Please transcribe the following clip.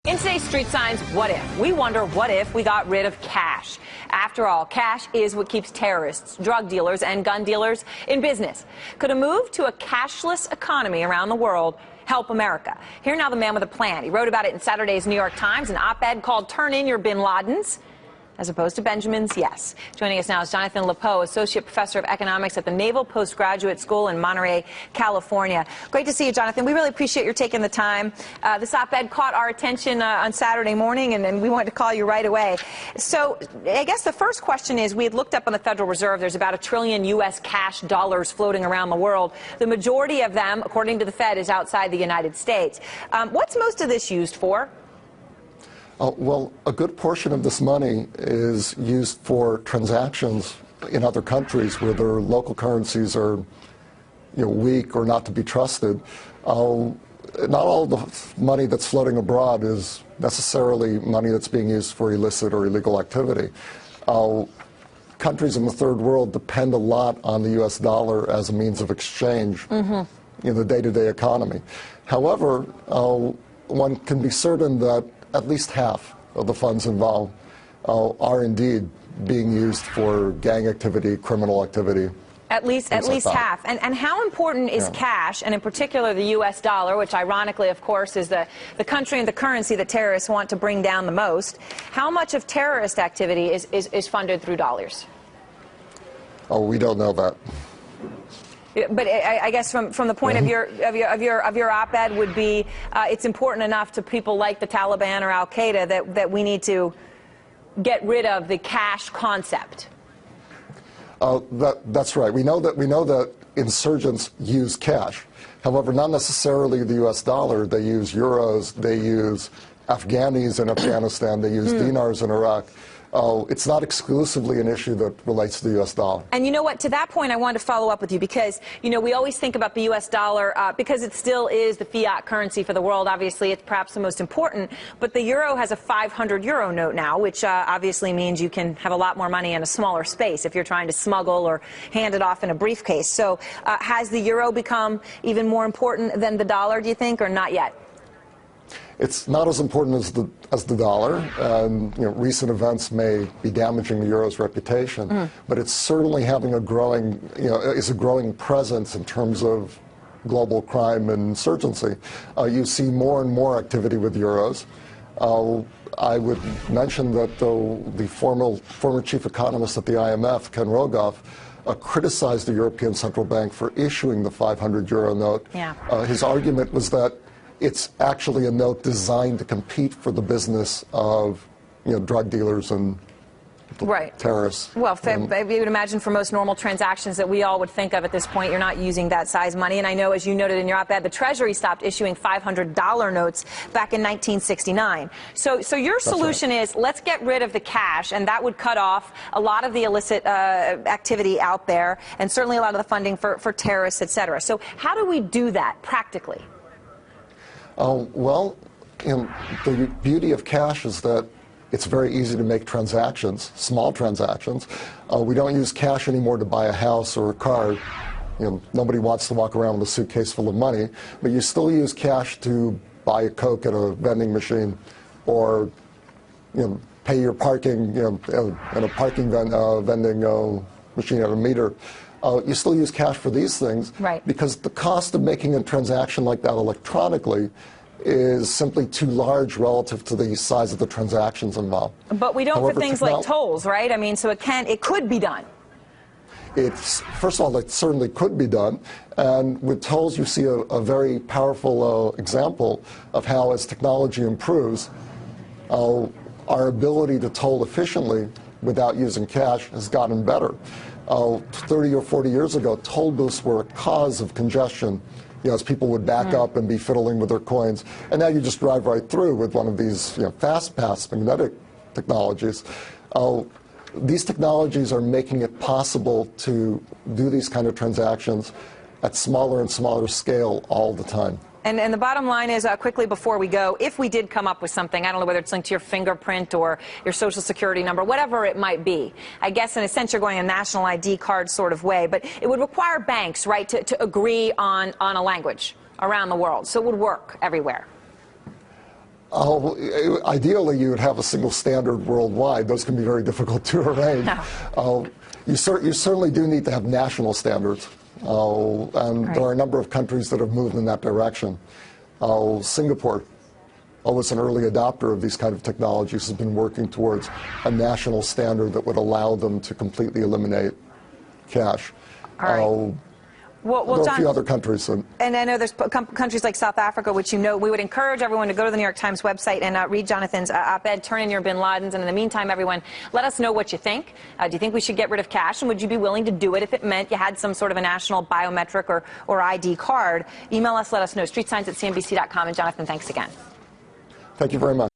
In today's Street Signs What If, we wonder what if we got rid of cash. After all, cash is what keeps terrorists, drug dealers, and gun dealers in business. Could a move to a cashless economy around the world help America? Here now the man with a plan. He wrote about it in Saturday's New York Times, an op-ed called Turn In Your Bin Ladens, as opposed to Benjamin's Yes. Joining us now is Jonathan Lepeau, Associate Professor of Economics at the Naval Postgraduate School in Monterey, California. Great to see you, Jonathan. We really appreciate your taking the time. This op-ed caught our attention on Saturday morning, and we wanted to call you right away. So I guess the first question is, we had looked up on the Federal Reserve. There's about $1 trillion U.S. cash dollars floating around the world. The majority of them, according to the Fed, is outside the United States. What's most of this used for? Well, a good portion of this money is used for transactions in other countries where their local currencies are, weak or not to be trusted. Not all the money that's floating abroad is necessarily money that's being used for illicit or illegal activity. Countries in the third world depend a lot on the U.S. dollar as a means of exchange in the day-to-day economy. However, one can be certain that at least half of the funds involved are indeed being used for gang activity, criminal activity. At least half. And how important is cash, and in particular the U.S. dollar, which ironically, of course, is the country and the currency that terrorists want to bring down the most? How much of terrorist activity is funded through dollars? Oh, we don't know that. But I guess from the point of your op-ed would be, it's important enough to people like the Taliban or Al Qaeda that we need to get rid of the cash concept. That's right. We know that insurgents use cash. However, not necessarily the U.S. dollar. They use euros. They use Afghanis in Afghanistan. They use dinars in Iraq. It's not exclusively an issue that relates to the U.S. dollar. And you know what, to that point I wanted to follow up with you because, we always think about the U.S. dollar because it still is the fiat currency for the world. Obviously, it's perhaps the most important. But the euro has a 500 euro note now, which obviously means you can have a lot more money in a smaller space if you're trying to smuggle or hand it off in a briefcase. So has the euro become even more important than the dollar, do you think, or not yet? It's not as important as the dollar, and recent events may be damaging the euro's reputation, but it's certainly having a growing presence in terms of global crime and insurgency. You see more and more activity with euros. I would mention that the former chief economist at the IMF, Ken Rogoff, criticized the European Central Bank for issuing the 500 euro note. Yeah. His argument was that it's actually a note designed to compete for the business of, drug dealers and terrorists. Well, you would imagine for most normal transactions that we all would think of at this point, you're not using that size money. And I know, as you noted in your op-ed, the Treasury stopped issuing $500 notes back in 1969. So your solution is, let's get rid of the cash, and that would cut off a lot of the illicit activity out there, and certainly a lot of the funding for terrorists, et cetera. So how do we do that practically? Well, the beauty of cash is that it's very easy to make transactions, small transactions. We don't use cash anymore to buy a house or a car. Nobody wants to walk around with a suitcase full of money, but you still use cash to buy a Coke at a vending machine, or pay your parking at a parking vending machine at a meter. You still use cash for these things, because the cost of making a transaction like that electronically is simply too large relative to the size of the transactions involved. But we don't for things like tolls, right? I mean, so it could be done. First of all, it certainly could be done. And with tolls, you see a very powerful example of how, as technology improves, our ability to toll efficiently without using cash has gotten better. 30 or 40 years ago, toll booths were a cause of congestion, as people would back up and be fiddling with their coins. And now you just drive right through with one of these fast pass magnetic technologies. These technologies are making it possible to do these kind of transactions at smaller and smaller scale all the time. And the bottom line is, quickly before we go, if we did come up with something, I don't know whether it's linked to your fingerprint or your social security number, whatever it might be, I guess in a sense you're going a national ID card sort of way, but it would require banks, right, to agree on a language around the world, so it would work everywhere. Ideally, you would have a single standard worldwide. Those can be very difficult to arrange. No. You certainly do need to have national standards, and there are a number of countries that have moved in that direction. Singapore, was an early adopter of these kind of technologies, has been working towards a national standard that would allow them to completely eliminate cash. Well, there are John, a few other countries. And I know there's countries like South Africa, which we would encourage everyone to go to the New York Times website and read Jonathan's op-ed, Turn in Your Bin Ladens. And in the meantime, everyone, let us know what you think. Do you think we should get rid of cash? And would you be willing to do it if it meant you had some sort of a national biometric or ID card? Email us, let us know. Streetsigns@cnbc.com. And Jonathan, thanks again. Thank you very much.